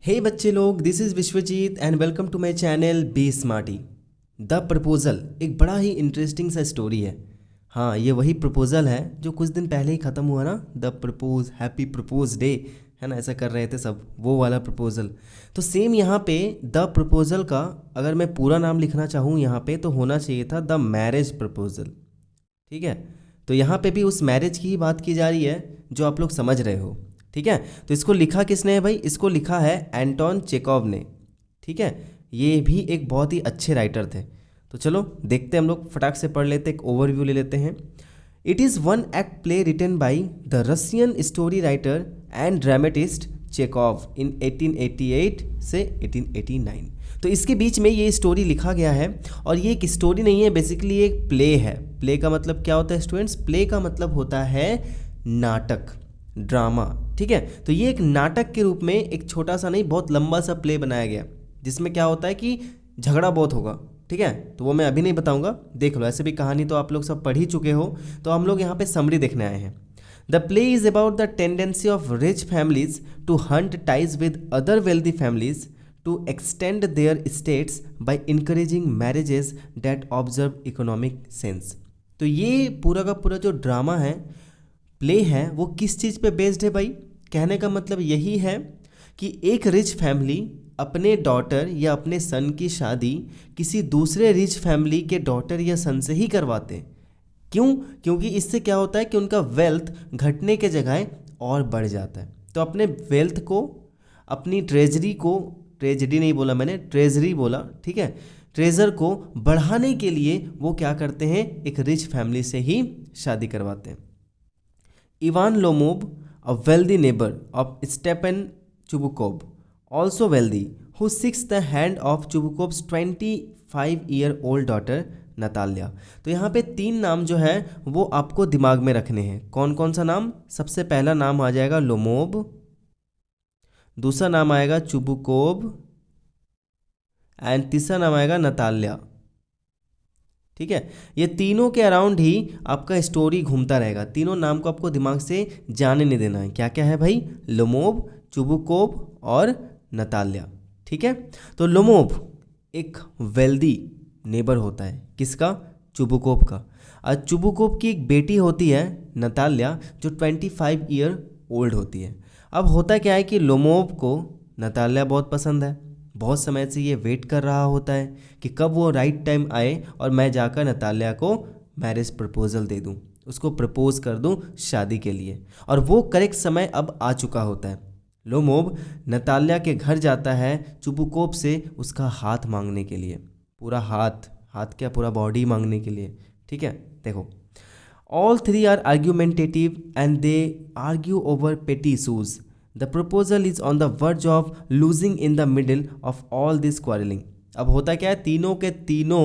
हे बच्चे लोग, this is Vishwajeet and welcome to my channel Be Smarty. The proposal एक बड़ा ही इंटरेस्टिंग सा स्टोरी है। हाँ, ये वही प्रपोज़ल है जो कुछ दिन पहले ही ख़त्म हुआ ना। The propose happy propose day, है ना, ऐसा कर रहे थे सब, वो वाला प्रपोज़ल। तो सेम यहाँ पे द प्रपोज़ल का अगर मैं पूरा नाम लिखना चाहूँ यहाँ पे तो होना चाहिए था द मैरिज प्रपोज़ल। ठीक है, तो यहाँ पे भी उस मैरिज की ही बात की जा रही है जो आप लोग समझ रहे हो। ठीक है, तो इसको लिखा किसने है भाई? इसको लिखा है एंटोन चेकोव ने। ठीक है, ये भी एक बहुत ही अच्छे राइटर थे। तो चलो देखते हैं, हम लोग फटाक से पढ़ लेते, एक ओवरव्यू ले लेते हैं। It is one act play written by the Russian story writer and dramatist Chekhov in 1888 से 1889। तो इसके बीच में ये स्टोरी लिखा गया है, और ये एक स्टोरी नहीं है, बेसिकली एक प्ले है। प्ले का मतलब क्या होता है स्टूडेंट्स? प्ले का मतलब होता है नाटक, ड्रामा। ठीक है, तो ये एक नाटक के रूप में एक छोटा सा नहीं, बहुत लंबा सा प्ले बनाया गया, जिसमें क्या होता है कि झगड़ा बहुत होगा। ठीक है, तो वो मैं अभी नहीं बताऊंगा, देख लो। ऐसे भी कहानी तो आप लोग सब पढ़ ही चुके हो, तो हम लोग यहाँ पे समरी देखने आए हैं। The play is about the tendency of rich families to hunt ties with other wealthy families to extend their status by encouraging marriages that observe economic sense. तो ये पूरा का पूरा जो ड्रामा है, प्ले है, वो किस चीज़ पे बेस्ड है भाई? कहने का मतलब यही है कि एक रिच फैमिली अपने डॉटर या अपने सन की शादी किसी दूसरे रिच फैमिली के डॉटर या सन से ही करवाते हैं। क्यों? क्योंकि इससे क्या होता है कि उनका वेल्थ घटने के जगह और बढ़ जाता है। तो अपने वेल्थ को, अपनी ट्रेजरी को, ट्रेजडी नहीं बोला मैंने, ट्रेजरी बोला, ठीक है, ट्रेजर को बढ़ाने के लिए वो क्या करते हैं? एक रिच फैमिली से ही शादी करवाते हैं। Ivan Lomov, a wealthy neighbor of Stepan Chubukov, also wealthy, who seeks the hand of Chubukov's 25-year-old daughter Natalya. तो यहाँ पे 3 नाम जो है वो आपको दिमाग में रखने हैं। कौन कौन सा नाम? सबसे पहला नाम आ जाएगा लोमोव, दूसरा नाम आएगा चुबुकोव, एंड तीसरा नाम आएगा नताल्या। ठीक है, ये तीनों के अराउंड ही आपका स्टोरी घूमता रहेगा। तीनों नाम को आपको दिमाग से जाने नहीं देना है। क्या क्या है भाई? लोमोव, चुबुकोव और नताल्या। ठीक है, तो लोमोव एक वेल्दी नेबर होता है, किसका? चुबुकोव का। और चुबुकोव की एक बेटी होती है नताल्या, जो 25 ईयर ओल्ड होती है। अब होता क्या है कि लोमोव को नताल्या बहुत पसंद है। बहुत समय से ये वेट कर रहा होता है कि कब वो राइट टाइम आए और मैं जाकर नताल्या को मैरिज प्रपोजल दे दूं, उसको प्रपोज कर दूं शादी के लिए। और वो करेक्ट समय अब आ चुका होता है। लोमोव नताल्या के घर जाता है चुबुकोव से उसका हाथ मांगने के लिए। पूरा हाथ, हाथ क्या, पूरा बॉडी मांगने के लिए। ठीक है, देखो, all 3 are argumentative and they argue over petty issues. The proposal is on the verge of losing in the middle of all this quarreling। अब होता क्या है, तीनों के तीनों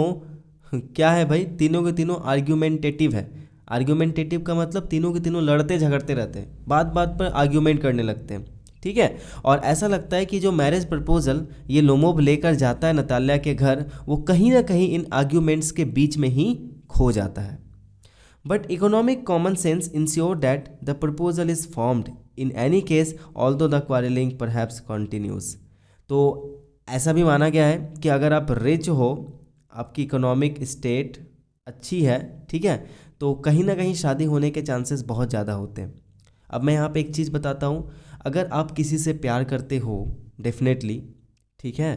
क्या है भाई? तीनों के तीनों आर्ग्यूमेंटेटिव है। आर्ग्यूमेंटेटिव का मतलब तीनों के तीनों लड़ते झगड़ते रहते हैं, बात बात पर आर्ग्यूमेंट करने लगते हैं। ठीक है, और ऐसा लगता है कि जो मैरिज प्रपोजल ये लोमोव लेकर जाता है नताल्या के घर, वो कहीं ना कहीं इन आर्ग्यूमेंट्स के बीच में ही खो जाता है। But economic common sense ensure that the proposal is formed in any case, although the quarreling perhaps continues। तो ऐसा भी माना गया है कि अगर आप रिच हो, आपकी इकोनॉमिक स्टेट अच्छी है, ठीक है, तो कहीं ना कहीं शादी होने के चांसेस बहुत ज़्यादा होते हैं। अब मैं यहाँ पे एक चीज़ बताता हूँ, अगर आप किसी से प्यार करते हो डेफिनेटली, ठीक है,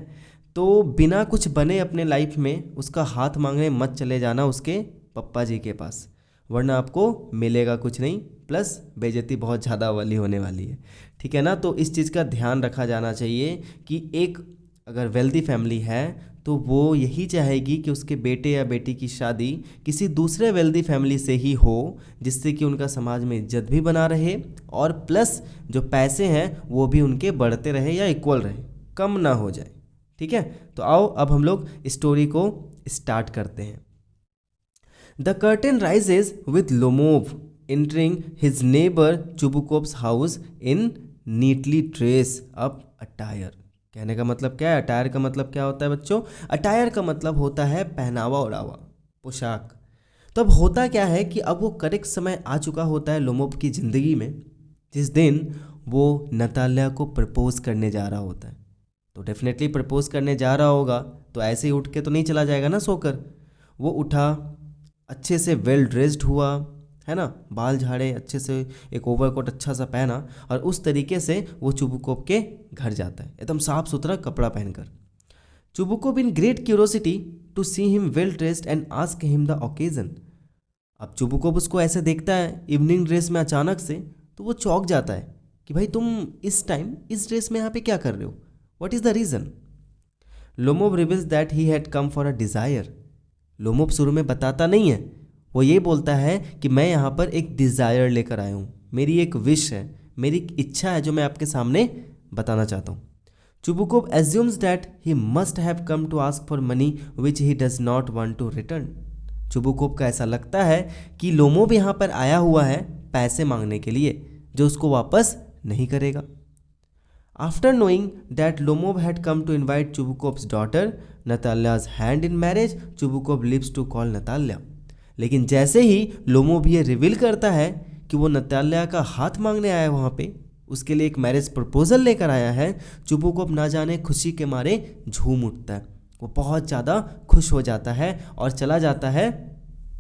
तो बिना कुछ बने अपने लाइफ में उसका हाथ मांगने मत चले जाना उसके पप्पा जी के पास, वरना आपको मिलेगा कुछ नहीं, प्लस बेइज्जती बहुत ज़्यादा वाली होने वाली है। ठीक है ना, तो इस चीज़ का ध्यान रखा जाना चाहिए कि एक अगर वेल्दी फैमिली है तो वो यही चाहेगी कि उसके बेटे या बेटी की शादी किसी दूसरे वेल्दी फैमिली से ही हो, जिससे कि उनका समाज में इज्जत भी बना रहे और प्लस जो पैसे हैं वो भी उनके बढ़ते रहे या इक्वल रहे, कम ना हो जाए। ठीक है, तो आओ अब हम लोग स्टोरी को स्टार्ट करते हैं। The curtain rises with Lomov entering his neighbor Chubukov's house in neatly dressed up attire। कहने का मतलब क्या है? अटायर का मतलब क्या होता है बच्चों? अटायर का मतलब होता है पहनावा ओढ़ावा, पोशाक। तो अब होता क्या है कि अब वो करेक्ट समय आ चुका होता है लोमोव की ज़िंदगी में, जिस दिन वो नताल्या को प्रपोज करने जा रहा होता है। तो डेफिनेटली प्रपोज करने जा रहा होगा, तो ऐसे ही उठ के तो नहीं चला जाएगा ना सोकर। वो उठा, अच्छे से वेल ड्रेस्ड हुआ, है ना, बाल झाड़े अच्छे से, एक ओवरकोट अच्छा सा पहना, और उस तरीके से वो चुबुकोप के घर जाता है एकदम साफ सुथरा कपड़ा पहनकर। Chubukov in great curiosity to see him well dressed and ask him the occasion. अब चुबुकोप उसको ऐसे देखता है इवनिंग ड्रेस में अचानक से, तो वो चौंक जाता है कि भाई तुम इस टाइम इस ड्रेस में यहाँ पे क्या कर रहे हो, what is the reason. Lomov reveals that he had come for a desire. Lomov शुरू में बताता नहीं है, वो ये बोलता है कि मैं यहाँ पर एक डिज़ायर लेकर आया हूँ, मेरी एक विश है, मेरी एक इच्छा है जो मैं आपके सामने बताना चाहता हूँ। Chubukov assumes that he must have come to ask for money which he does not want to return. Chubukov का ऐसा लगता है कि लोमोब यहाँ पर आया हुआ है पैसे मांगने के लिए जो उसको वापस नहीं करेगा। After knowing that Lomov had come to invite Chubukov's daughter Natalya's hand in marriage, Chubukov leaves to call Natalya. लेकिन जैसे ही लोमोब ये रिवील करता है कि वो नताल्या का हाथ मांगने आया वहाँ पे, उसके लिए एक मैरिज प्रपोजल लेकर आया है, चुबुकोप ना जाने खुशी के मारे झूम उठता है। वो बहुत ज़्यादा खुश हो जाता है और चला जाता है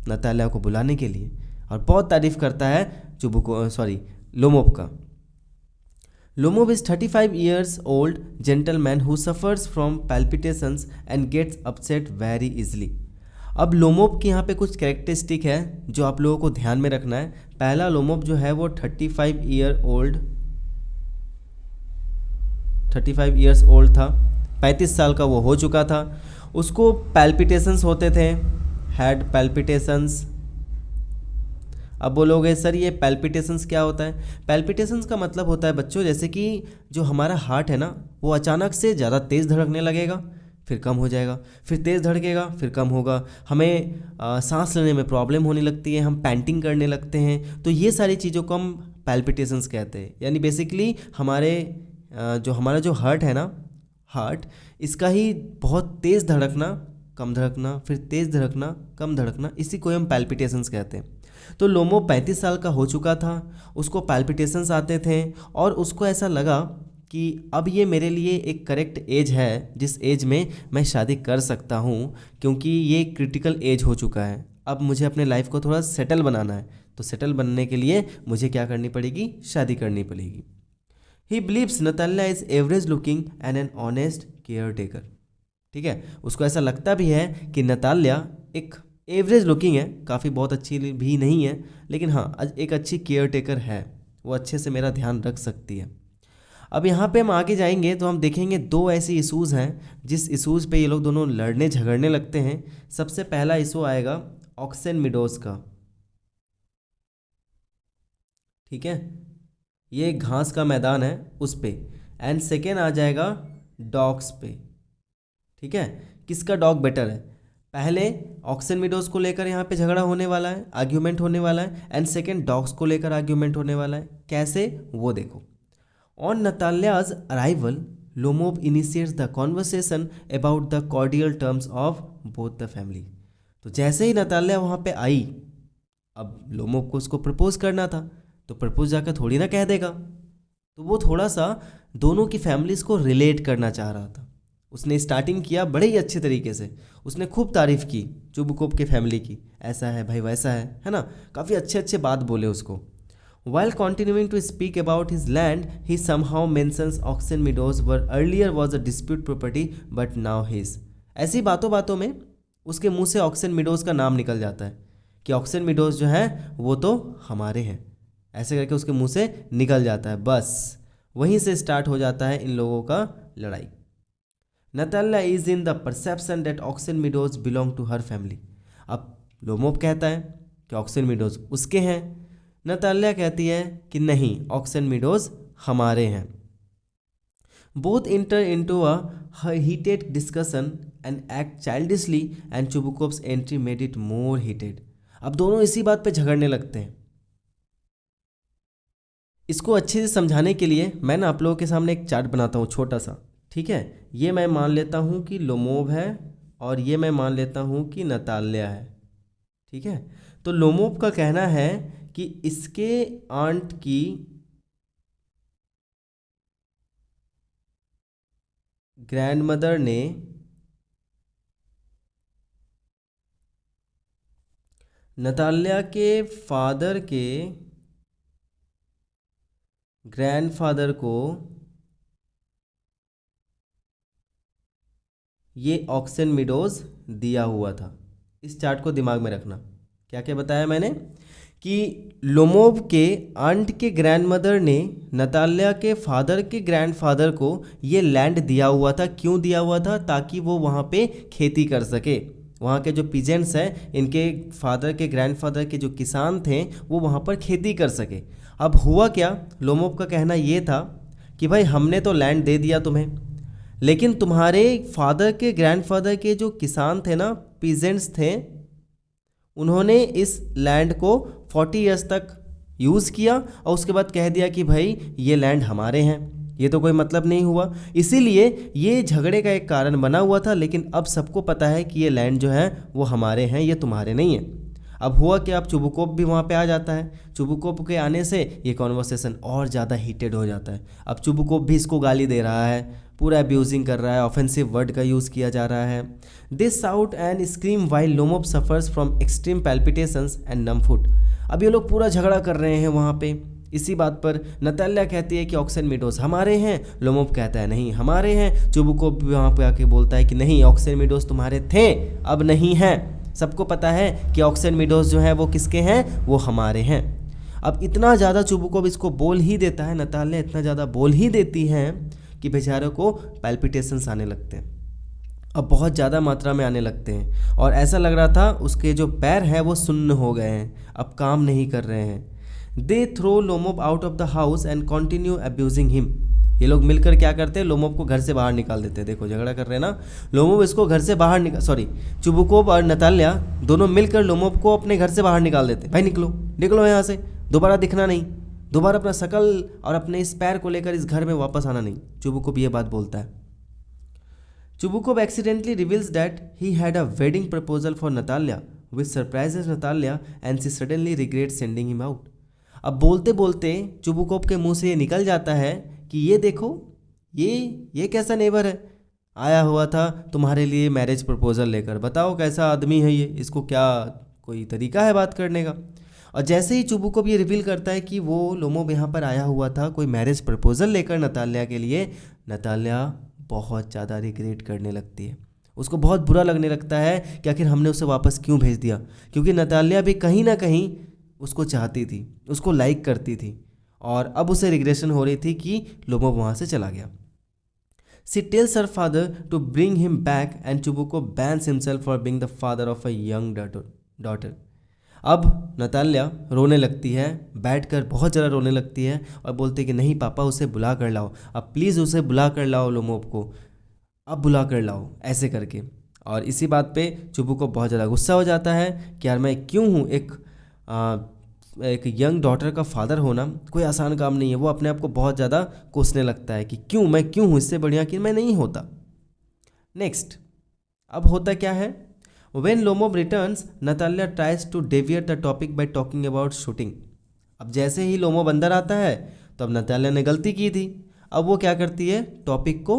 नताल्या को बुलाने के लिए, और बहुत तारीफ करता है लोमोब का। लोमोब is 35 years old gentleman who suffers from palpitations and gets upset very easily। अब लोमोब की यहाँ पे कुछ कैरेक्टरिस्टिक है जो आप लोगों को ध्यान में रखना है। पहला, लोमोब जो है वो 35 इयर्स ओल्ड था, 35 साल का वो हो चुका था। उसको पैल्पिटेशंस होते थे, हैड पैल्पिटेशंस। अब बोलोगे सर ये पैल्पिटेशंस क्या होता है? पैल्पिटेशंस का मतलब होता है बच्चों, जैसे कि जो हमारा हार्ट है ना, वो अचानक से ज़्यादा तेज़ धड़कने लगेगा, फिर कम हो जाएगा, फिर तेज़ धड़केगा, फिर कम होगा, हमें सांस लेने में प्रॉब्लम होने लगती है, हम पैंटिंग करने लगते हैं। तो ये सारी चीज़ों को हम पैल्पिटेशंस कहते हैं। यानी बेसिकली हमारा जो हार्ट है ना, हार्ट, इसका ही बहुत तेज़ धड़कना, कम धड़कना, फिर तेज़ धड़कना, कम धड़कना, इसी को हम पैल्पिटेशंस कहते हैं। तो लोमोब 35 साल का हो चुका था, उसको पैल्पिटेशंस आते थे, और उसको ऐसा लगा कि अब ये मेरे लिए एक करेक्ट एज है जिस एज में मैं शादी कर सकता हूँ, क्योंकि ये क्रिटिकल एज हो चुका है। अब मुझे अपने लाइफ को थोड़ा सेटल बनाना है, तो सेटल बनने के लिए मुझे क्या करनी पड़ेगी? शादी करनी पड़ेगी। He believes Natalya is average looking and an honest care taker. ठीक है, उसको ऐसा लगता भी है कि नताल्या एक एवरेज लुकिंग है, काफ़ी बहुत अच्छी भी नहीं है, लेकिन हाँ एक अच्छी केयर टेकर है, वो अच्छे से मेरा ध्यान रख सकती है। अब यहाँ पे हम आगे जाएंगे तो हम देखेंगे दो ऐसी इशूज़ हैं जिस इशूज़ पे ये लोग दोनों लड़ने झगड़ने लगते हैं। सबसे पहला इशू आएगा ऑक्सन मीडोज का। ठीक है, ये घास का मैदान है उस पे। एंड सेकेंड आ जाएगा डॉग्स पे। ठीक है, किसका डॉग बेटर है? पहले ऑक्सन मीडोज को लेकर यहाँ पे झगड़ा होने वाला है, आर्ग्यूमेंट होने वाला है, एंड सेकेंड डॉग्स को लेकर आर्ग्यूमेंट होने वाला है। कैसे, वो देखो। On Natalya's arrival, Lomov initiates the conversation about the cordial terms of both the family. तो जैसे ही नताल्या वहाँ पे आई, अब लोमोब को उसको प्रपोज करना था, तो प्रपोज जाकर थोड़ी ना कह देगा, तो वो थोड़ा सा दोनों की फैमिलीज़ को रिलेट करना चाह रहा था। उसने स्टार्टिंग किया बड़े ही अच्छे तरीके से, उसने खूब तारीफ़ की चुबुकोप के फैमिली की, ऐसा है भाई वैसा है ना, काफ़ी अच्छे अच्छे बात बोले उसको। While continuing to speak about his land, he somehow mentions Oxen Meadows were earlier was a dispute property but now his। ऐसी बातों बातों में उसके मुंह से ऑक्सन मीडोज का नाम निकल जाता है कि ऑक्सन मीडोज जो है वो तो हमारे हैं, ऐसे करके उसके मुंह से निकल जाता है। बस वहीं से स्टार्ट हो जाता है इन लोगों का लड़ाई। Natalya is in the perception that Oxen Meadows belong to her family. अब लोमोब कहता है कि ऑक्सन मीडोज उसके हैं, नताल्या कहती है कि नहीं, ऑक्सन मीडोज हमारे हैं। Both enter into a heated discussion and act childishly and Chubukov's entry made it more heated. अब दोनों इसी बात पे झगड़ने लगते हैं। इसको अच्छे से समझाने के लिए मैं ना आप लोगों के सामने एक चार्ट बनाता हूँ छोटा सा। ठीक है, ये मैं मान लेता हूँ कि लोमोब है और ये मैं मान लेता हूँ कि नताल्या है। ठीक है, तो लोमोब का कहना है कि इसके आंट की ग्रैंडमदर ने नताल्या के फादर के ग्रैंडफादर को ये ऑक्सन मीडोज दिया हुआ था। इस चार्ट को दिमाग में रखना। क्या क्या बताया मैंने कि लोमोव के आंट के ग्रैंडमदर ने नताल्या के फादर के ग्रैंडफादर को ये लैंड दिया हुआ था। क्यों दिया हुआ था? ताकि वो वहाँ पे खेती कर सके। वहाँ के जो पीजेंट्स हैं, इनके फादर के ग्रैंडफादर के जो किसान थे, वो वहाँ पर खेती कर सके। अब हुआ क्या, लोमोव का कहना ये था कि भाई हमने तो लैंड दे दिया तुम्हें, लेकिन तुम्हारे फादर के ग्रैंडफादर के जो किसान थे ना, पीजेंट्स थे, उन्होंने इस लैंड को 40 ईयर्स तक यूज़ किया और उसके बाद कह दिया कि भाई ये लैंड हमारे हैं। ये तो कोई मतलब नहीं हुआ, इसीलिए ये झगड़े का एक कारण बना हुआ था। लेकिन अब सबको पता है कि ये लैंड जो है वो हमारे हैं, ये तुम्हारे नहीं है। अब हुआ कि अब चुबुकोप भी वहाँ पे आ जाता है। चुबुकोप के आने से ये कॉन्वर्सेशन और ज़्यादा हीटेड हो जाता है। अब चुबुकोप भी इसको गाली दे रहा है, पूरा अब्यूजिंग कर रहा है, ऑफेंसिव वर्ड का यूज़ किया जा रहा है। They shout and scream while Lomov suffers from extreme palpitations and numb foot. अब ये लोग पूरा झगड़ा कर रहे हैं वहाँ पे इसी बात पर। नताल्या कहती है कि ऑक्सन मीडोज हमारे हैं, लोमोव कहता है नहीं हमारे हैं। चुबुकोप भी वहाँ पे आके बोलता है कि नहीं, ऑक्सन मीडोज तुम्हारे थे, अब नहीं हैं। सबको पता है कि ऑक्सन मीडोज जो हैं वो किसके हैं, वो हमारे हैं। अब इतना ज़्यादा चुबुकोप इसको बोल ही देता है, नताल्या इतना ज़्यादा बोल ही देती हैं कि बेचारे को पैल्पिटेशंस आने लगते हैं। अब बहुत ज़्यादा मात्रा में आने लगते हैं और ऐसा लग रहा था उसके जो पैर हैं वो सुन्न हो गए हैं, अब काम नहीं कर रहे हैं। They throw Lomov out of the house and continue abusing him. ये लोग मिलकर क्या करते हैं, लोमोव को घर से बाहर निकाल देते हैं। देखो झगड़ा कर रहे हैं ना, लोमोव इसको घर से बाहर चुबुकोप और नताल्या दोनों मिलकर लोमोव को अपने घर से बाहर निकाल देते हैं। भाई निकलो निकलो यहाँ से, दोबारा दिखना नहीं, दोबारा अपना शकल और अपने इस पैर को लेकर इस घर में वापस आना नहीं। चुबुकोप ये बात बोलता है। Chubukov accidentally reveals that he had a wedding proposal for Natalia, which surprises Natalia and she suddenly regrets sending him out. अब बोलते बोलते चुबुकोव के मुंह से ये निकल जाता है कि ये देखो, ये कैसा नेबर है, आया हुआ था तुम्हारे लिए मैरिज प्रपोजल लेकर, बताओ कैसा आदमी है ये, इसको क्या कोई तरीका है बात करने का। और जैसे ही चुबुकोव ये रिवील करता है कि वो लोमोव यहाँ पर आया हुआ था कोई मैरिज प्रपोजल लेकर नताल्या के लिए, नताल्या बहुत ज़्यादा रिग्रेट करने लगती है। उसको बहुत बुरा लगने लगता है कि आखिर हमने उसे वापस क्यों भेज दिया, क्योंकि नताल्या भी कहीं ना कहीं उसको चाहती थी, उसको लाइक करती थी और अब उसे रिग्रेशन हो रही थी कि लोमोव वहाँ से चला गया। She tells her father to bring him back and Chubukov bans himself for being the father of a young daughter. अब नताल्या रोने लगती है, बैठकर बहुत ज़्यादा रोने लगती है और बोलती है कि नहीं पापा, उसे बुला कर लाओ, अब प्लीज़ उसे बुला कर लाओ लोमोव को, अब बुला कर लाओ, ऐसे करके। और इसी बात पे चुबुकोव बहुत ज़्यादा गुस्सा हो जाता है कि यार मैं क्यों हूँ, एक यंग डॉटर का फादर होना कोई आसान काम नहीं है। वो अपने आप को बहुत ज़्यादा कोसने लगता है कि मैं क्यों हूँ, इससे बढ़िया कि मैं नहीं होता। नेक्स्ट, अब होता क्या है, When Lomov returns, Natalia tries to deviate the topic by talking about shooting. अब जैसे ही लोमोव अंदर आता है तो अब नताल्या ने गलती की थी, अब वो क्या करती है, टॉपिक को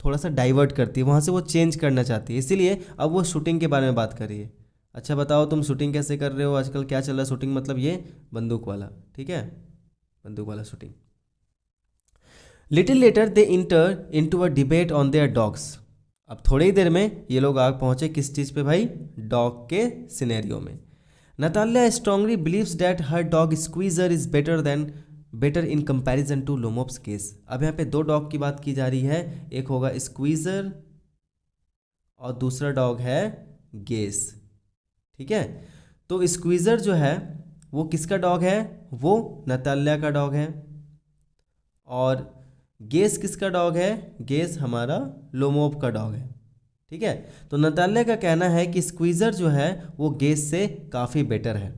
थोड़ा सा डाइवर्ट करती है, वहाँ से वो चेंज करना चाहती है, इसीलिए अब वो शूटिंग के बारे में बात कर रही है। अच्छा बताओ तुम शूटिंग कैसे कर रहे हो आजकल, क्या चल रहा है शूटिंग, मतलब ये बंदूक वाला, ठीक है, बंदूक वाला shooting. Little letter they inter into a debate on their dogs. अब थोड़ी ही देर में ये लोग आग पहुंचे किस चीज़ पे भाई, डॉग के सिनेरियो में। Natalya strongly believes that her dog Squeezer is better in comparison to Lomov's case. अब यहाँ पे दो डॉग की बात की जा रही है, एक होगा स्क्वीजर और दूसरा डॉग है गेस, ठीक है। तो स्क्वीजर जो है वो किसका डॉग है, वो नताल्या का डॉग है, और गेस किसका डॉग है, गेस हमारा लोमोव का डॉग है, ठीक है। तो नताल्या का कहना है कि स्क्वीजर जो है वो गेस से काफ़ी बेटर है।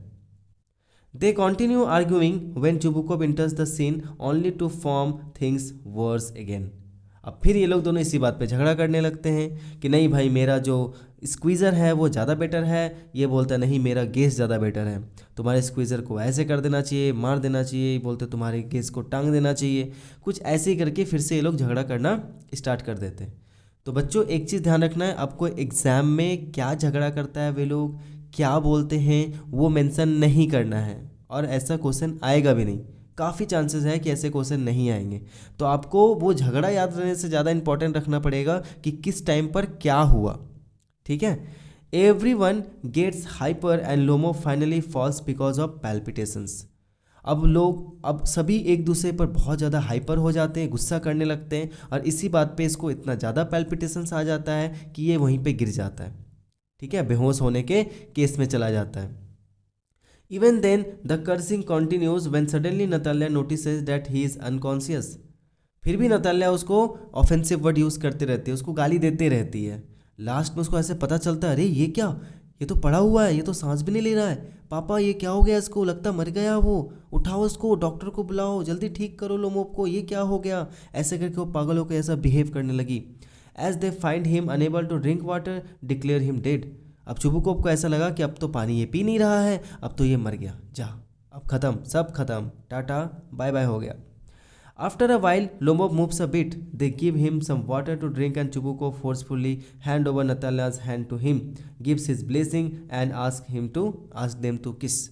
They continue arguing when Chubukov enters the scene only to form things worse again. अब फिर ये लोग दोनों इसी बात पे झगड़ा करने लगते हैं कि नहीं भाई मेरा जो स्क्वीज़र है वो ज़्यादा बेटर है, ये बोलता नहीं मेरा गेस ज़्यादा बेटर है, तुम्हारे स्क्वीज़र को ऐसे कर देना चाहिए, मार देना चाहिए, बोलते तुम्हारे गेस को टांग देना चाहिए, कुछ ऐसे ही करके फिर से ये लोग झगड़ा करना स्टार्ट कर देते हैं। तो बच्चों एक चीज़ ध्यान रखना है, आपको एग्ज़ाम में क्या झगड़ा करता है वे लोग, क्या बोलते हैं, वो मेंशन नहीं करना है। और ऐसा क्वेश्चन आएगा भी नहीं, काफ़ी चांसेस है कि ऐसे क्वेश्चन नहीं आएंगे। तो आपको वो झगड़ा याद रहने से ज़्यादा इंपॉर्टेंट रखना पड़ेगा कि किस टाइम पर क्या हुआ। ठीक है। Everyone gets hyper and Lomov finally falls because of palpitations. अब सभी एक दूसरे पर बहुत ज़्यादा हाइपर हो जाते हैं, गुस्सा करने लगते हैं, और इसी बात पे इसको इतना ज़्यादा पैल्पिटेशंस आ जाता है कि ये वहीं पे गिर जाता है। ठीक है, बेहोश होने के केस में चला जाता है। Even then the cursing continues when suddenly Natalya notices that he is unconscious. फिर भी नताल्या उसको ऑफेंसिव वर्ड यूज़ करते रहती है, उसको गाली देते रहती है। लास्ट में उसको ऐसे पता चलता है, अरे ये क्या, ये तो पड़ा हुआ है, ये तो सांस भी नहीं ले रहा है, पापा ये क्या हो गया इसको, लगता मर गया वो, उठाओ इसको, डॉक्टर को बुलाओ, जल्दी ठीक करो लोमोप को, ये क्या हो गया। ऐसे करके वो पागल होकर ऐसा बिहेव करने लगी। As they find him unable to drink water declare him dead. अब चुबुकोप को ऐसा लगा कि अब तो पानी ये पी नहीं रहा है, अब तो ये मर गया, जा अब ख़त्म, सब खत्म, टाटा बाय बाय हो गया। After a while, Lomov moves a bit. They give him some water to drink and Chubukov forcefully hand over Natalia's hand to him, gives his blessing and ask them to kiss.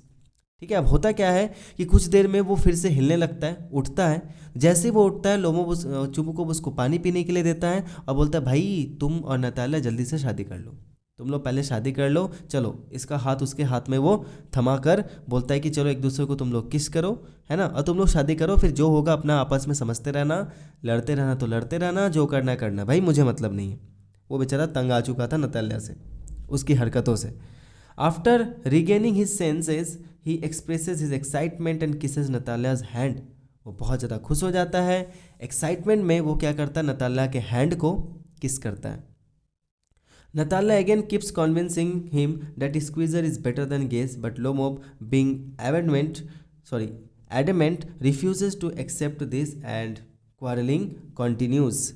ठीक है, अब होता क्या है कि कुछ देर में वो फिर से हिलने लगता है, उठता है। जैसे वो उठता है लोमोव चुबुकोव उसको पानी पीने के लिए देता है और बोलता है, भाई तुम और नतालिया जल्दी से शादी कर लो, तुम लोग पहले शादी कर लो, चलो। इसका हाथ उसके हाथ में वो थमा कर बोलता है कि चलो एक दूसरे को तुम लोग किस करो, है ना, और तुम लोग शादी करो, फिर जो होगा अपना आपस में समझते रहना, लड़ते रहना तो लड़ते रहना, जो करना करना, भाई मुझे मतलब नहीं है। वो बेचारा तंग आ चुका था नतालिया से, उसकी हरकतों से। After regaining his senses he expresses his excitement and kisses Natalia's hand. वो बहुत ज़्यादा खुश हो जाता है, एक्साइटमेंट में वो क्या करता है, नतालिया के हैंड को किस करता है। Natalia again keeps convincing him that squeezer is better than gas, but Lomov, being adamant, refuses to accept this and quarreling continues.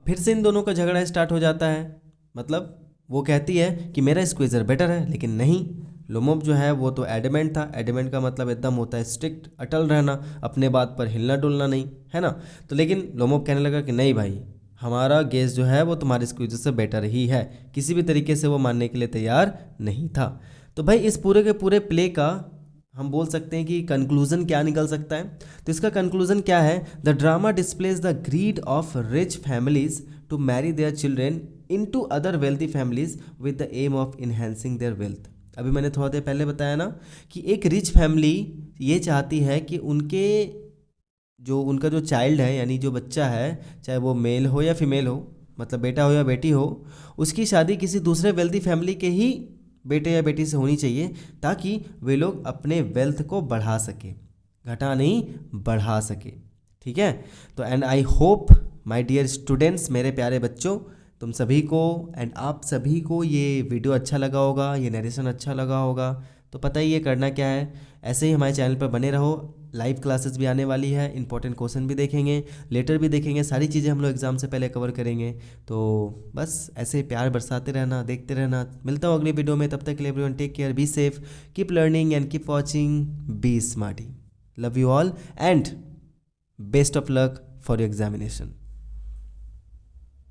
फिर से इन दोनों का झगड़ा स्टार्ट हो जाता है। मतलब वो कहती है कि मेरा स्क्वीज़र बेटर है, लेकिन नहीं, लोमोव जो है वो तो एडमेंट था। एडमेंट का मतलब एकदम होता है स्ट्रिक्ट, अटल रहना, अपने बात पर हिलना डुलना नहीं, है ना। तो लेकिन लोमोव कहने लगा कि नहीं भाई, हमारा गैस जो है वो तुम्हारे स्क्वीज़र से बेटर ही है। किसी भी तरीके से वो मानने के लिए तैयार नहीं था। तो भाई इस पूरे के पूरे प्ले का हम बोल सकते हैं कि कंक्लूज़न क्या निकल सकता है। तो इसका कंक्लूज़न क्या है, the drama displays the greed of rich families to marry their children into other wealthy families with the aim of enhancing their wealth. अभी मैंने थोड़ा देर पहले बताया ना कि एक रिच फैमिली ये चाहती है कि उनका जो चाइल्ड है, यानी जो बच्चा है, चाहे वो मेल हो या फीमेल हो, मतलब बेटा हो या बेटी हो, उसकी शादी किसी दूसरे वेल्दी फैमिली के ही बेटे या बेटी से होनी चाहिए, ताकि वे लोग अपने वेल्थ को बढ़ा सके, घटा नहीं बढ़ा सके। ठीक है। तो and I hope my dear students, मेरे प्यारे बच्चों, तुम सभी को एंड आप सभी को ये वीडियो अच्छा लगा होगा, ये नरेशन अच्छा लगा होगा। तो पता ही है करना क्या है, ऐसे ही हमारे चैनल पर बने रहो। लाइव क्लासेस भी आने वाली है, इंपॉर्टेंट क्वेश्चन भी देखेंगे, लेटर भी देखेंगे, सारी चीज़ें हम लोग एग्जाम से पहले कवर करेंगे। तो बस ऐसे प्यार बरसाते रहना, देखते रहना। मिलता हूँ अगली वीडियो में, तब तक के लिए everyone take care, be safe, keep learning and keep watching Be Smarty. Love you all and best of luck for your examination.